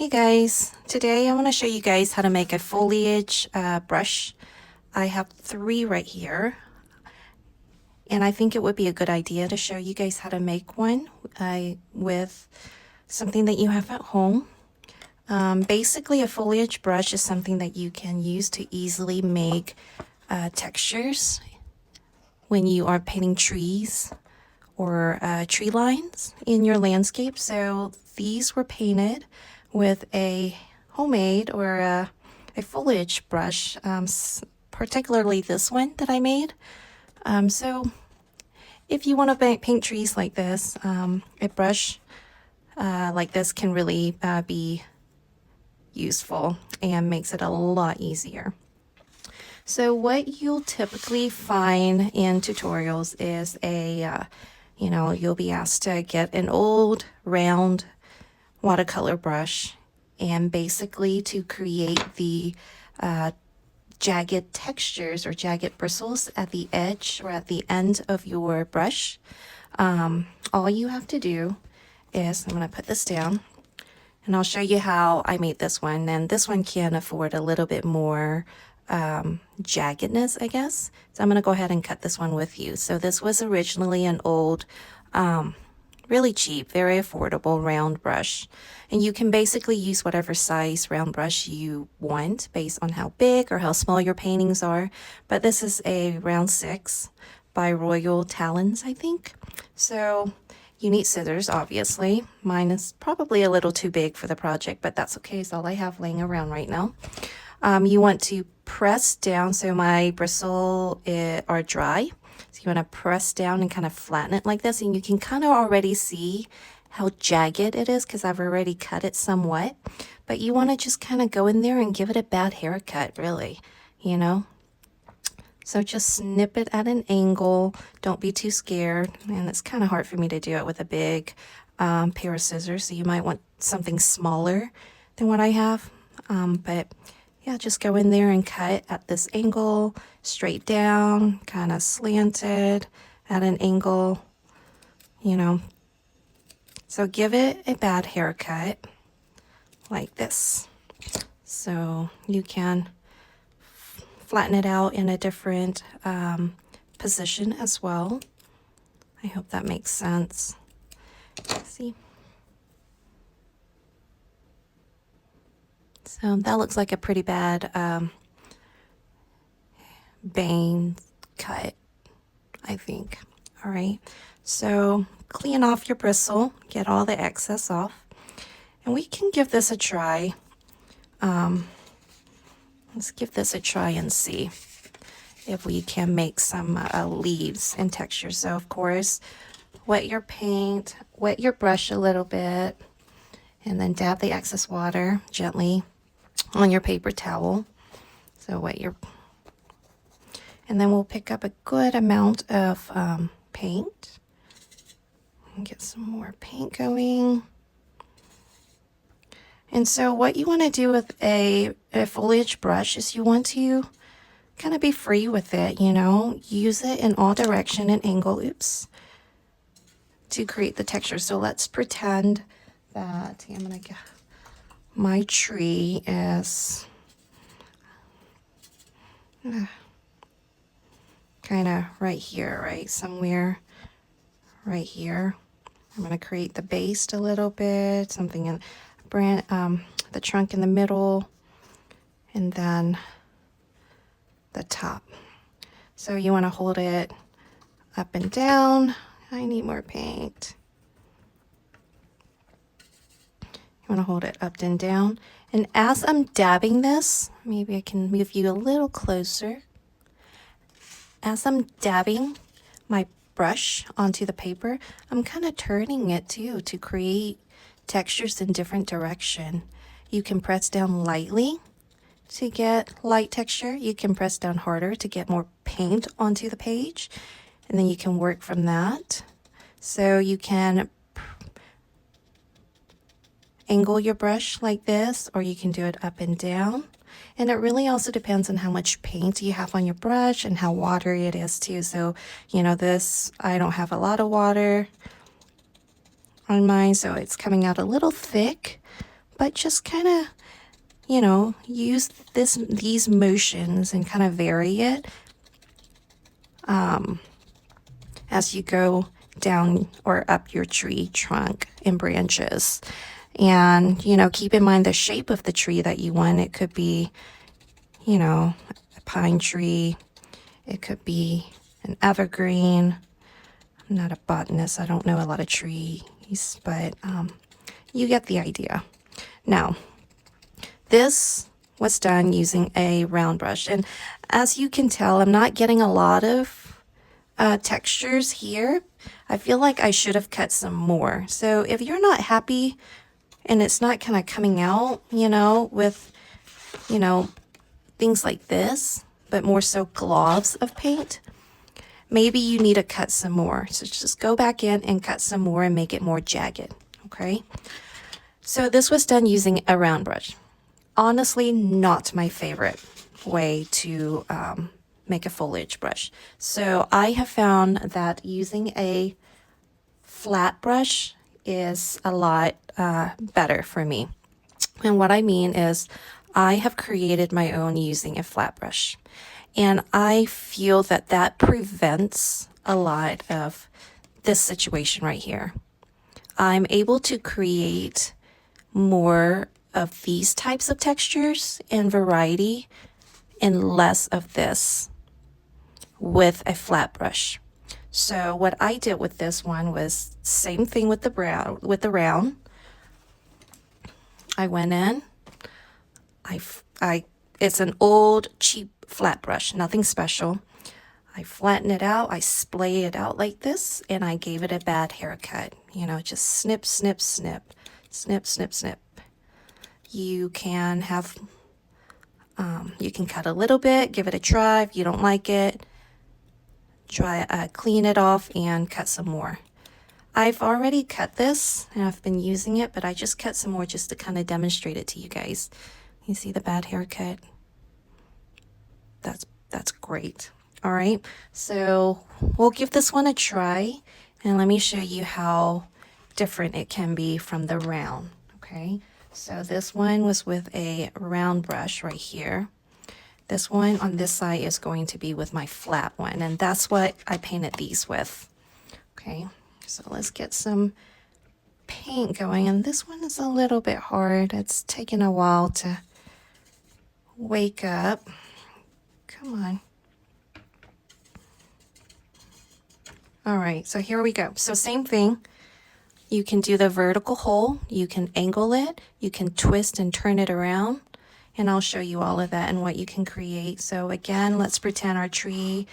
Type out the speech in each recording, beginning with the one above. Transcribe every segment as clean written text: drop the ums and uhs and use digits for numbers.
Hey guys, today I want to show you guys how to make a foliage brush. I have 3 right here, and I think it would be a good idea to show you guys how to make one with something that you have at home. Basically, a foliage brush is something that you can use to easily make textures when you are painting trees or tree lines in your landscape. So these were painted with a homemade or a foliage brush, particularly this one that I made. So if you want to paint trees like this, a brush like this can really be useful and makes it a lot easier. So what you'll typically find in tutorials is you'll be asked to get an old round watercolor brush and basically to create the jagged textures or jagged bristles at the edge or at the end of your brush. All you have to do is, I'm going to put this down and I'll show you how I made this one. And this one can afford a little bit more jaggedness, I guess. So I'm going to go ahead and cut this one with you. So this was originally an old really cheap, very affordable round brush. And you can basically use whatever size round brush you want based on how big or how small your paintings are. But this is a round 6 by Royal Talons, I think. So you need scissors, obviously. Mine is probably a little too big for the project, but that's okay. It's all I have laying around right now. You want to press down so my bristles are dry. So you want to press down and kind of flatten it like this, and you can kind of already see how jagged it is because I've already cut it somewhat. But you want to just kind of go in there and give it a bad haircut, really, you know. So just snip it at an angle. Don't be too scared. And it's kind of hard for me to do it with a big pair of scissors, so you might want something smaller than what I have. But yeah, just go in there and cut at this angle, straight down, kind of slanted at an angle, you know. So give it a bad haircut like this. So you can flatten it out in a different position as well. I hope that makes sense. See? So that looks like a pretty bad bang cut, I think. All right, so clean off your bristle, get all the excess off, and we can give this a try. Let's give this a try and see if we can make some leaves and textures. So of course, wet your paint, wet your brush a little bit, and then dab the excess water gently on your paper towel. So wet your, and then we'll pick up a good amount of paint and get some more paint going. And so what you want to do with a foliage brush is you want to kind of be free with it, you know, use it in all direction and angle, to create the texture. So let's pretend that I'm going to get my tree is kind of right here, right? Somewhere right here. I'm going to create the base a little bit, something in the trunk in the middle, and then the top. So you want to hold it up and down. I need more paint. You want to hold it up and down. And as I'm dabbing this, maybe I can move you a little closer. As I'm dabbing my brush onto the paper, I'm kind of turning it too to create textures in different direction. You can press down lightly to get light texture. You can press down harder to get more paint onto the page, and then you can work from that. So you can angle your brush like this, or you can do it up and down. And it really also depends on how much paint you have on your brush and how watery it is too. So, you know, this, I don't have a lot of water on mine, so it's coming out a little thick, but just kind of, you know, use these motions and kind of vary it as you go down or up your tree trunk and branches. And, you know, keep in mind the shape of the tree that you want. It could be, you know, a pine tree. It could be an evergreen. I'm not a botanist. I don't know a lot of trees, but you get the idea. Now, this was done using a round brush. And as you can tell, I'm not getting a lot of textures here. I feel like I should have cut some more. So if you're not happy and it's not kind of coming out, you know, with, you know, things like this, but more so globs of paint, maybe you need to cut some more. So just go back in and cut some more and make it more jagged, okay? So this was done using a round brush. Honestly, not my favorite way to make a foliage brush. So I have found that using a flat brush is a lot better for me. And what I mean is I have created my own using a flat brush. And I feel that that prevents a lot of this situation right here. I'm able to create more of these types of textures and variety and less of this with a flat brush. So what I did with this one was same thing with the round. I went in, it's an old cheap flat brush, nothing special. I flatten it out, I splay it out like this, and I gave it a bad haircut. You know, just snip, snip, snip, snip, snip, snip. You can have, you can cut a little bit, give it a try. If you don't like it, clean it off and cut some more. I've already cut this and I've been using it, but I just cut some more just to kind of demonstrate it to you guys. You see the bad haircut? That's great. All right, so we'll give this one a try and let me show you how different it can be from the round. Okay, so this one was with a round brush right here. This one on this side is going to be with my flat one, and that's what I painted these with. Okay, so let's get some paint going, and this one is a little bit hard. It's taken a while to wake up. Come on. All right, so here we go. So same thing. You can do the vertical hole, you can angle it, you can twist and turn it around, and I'll show you all of that and what you can create. So again, let's pretend our tree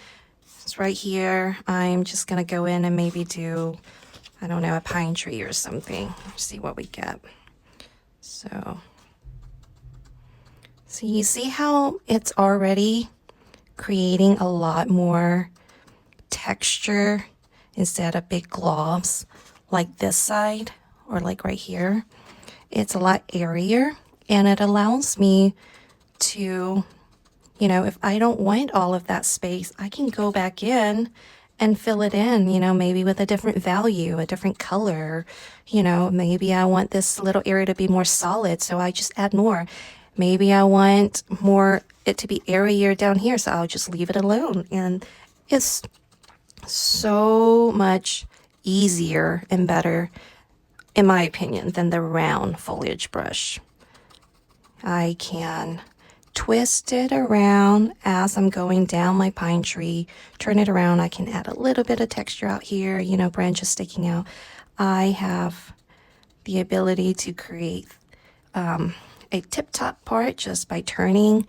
is right here. I'm just gonna go in and maybe do, I don't know, a pine tree or something. See what we get. So you see how it's already creating a lot more texture instead of big globs like this side or like right here. It's a lot airier and it allows me to, you know, if I don't want all of that space, I can go back in and fill it in, you know, maybe with a different value, a different color. You know, maybe I want this little area to be more solid, so I just add more. Maybe I want more it to be airier down here, so I'll just leave it alone. And it's so much easier and better, in my opinion, than the round foliage brush. I can twist it around as I'm going down my pine tree, turn it around. I can add a little bit of texture out here, you know, branches sticking out. I have the ability to create a tip top part just by turning,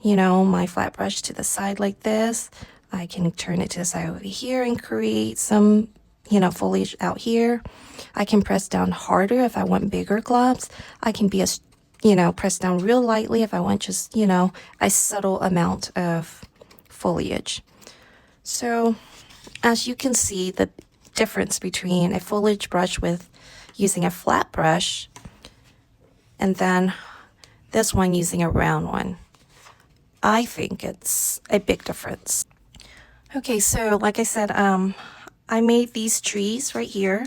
you know, my flat brush to the side like this. I can turn it to the side over here and create some, you know, foliage out here. I can press down harder if I want bigger globs. I can be press down real lightly if I want just, you know, a subtle amount of foliage. So as you can see, the difference between a foliage brush with using a flat brush and then this one using a round one, I think it's a big difference. Okay, so like I said, I made these trees right here,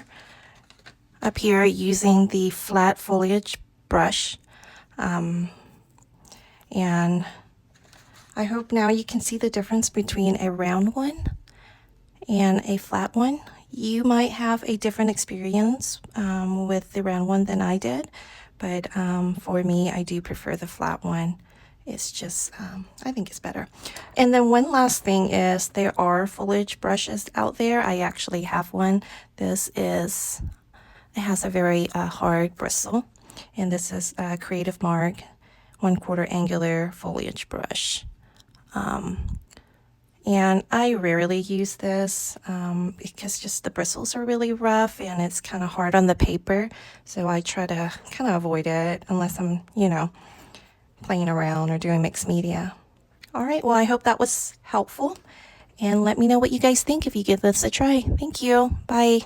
up here, using the flat foliage brush. And I hope now you can see the difference between a round one and a flat one. You might have a different experience with the round one than I did, but for me, I do prefer the flat one. It's just, I think it's better. And then one last thing is there are foliage brushes out there. I actually have one. It has a very hard bristle, and this is a Creative Mark 1/4 angular foliage brush. And I rarely use this because just the bristles are really rough and it's kind of hard on the paper. So I try to kind of avoid it unless I'm, playing around or doing mixed media. All right, well, I hope that was helpful. And let me know what you guys think if you give this a try. Thank you. Bye.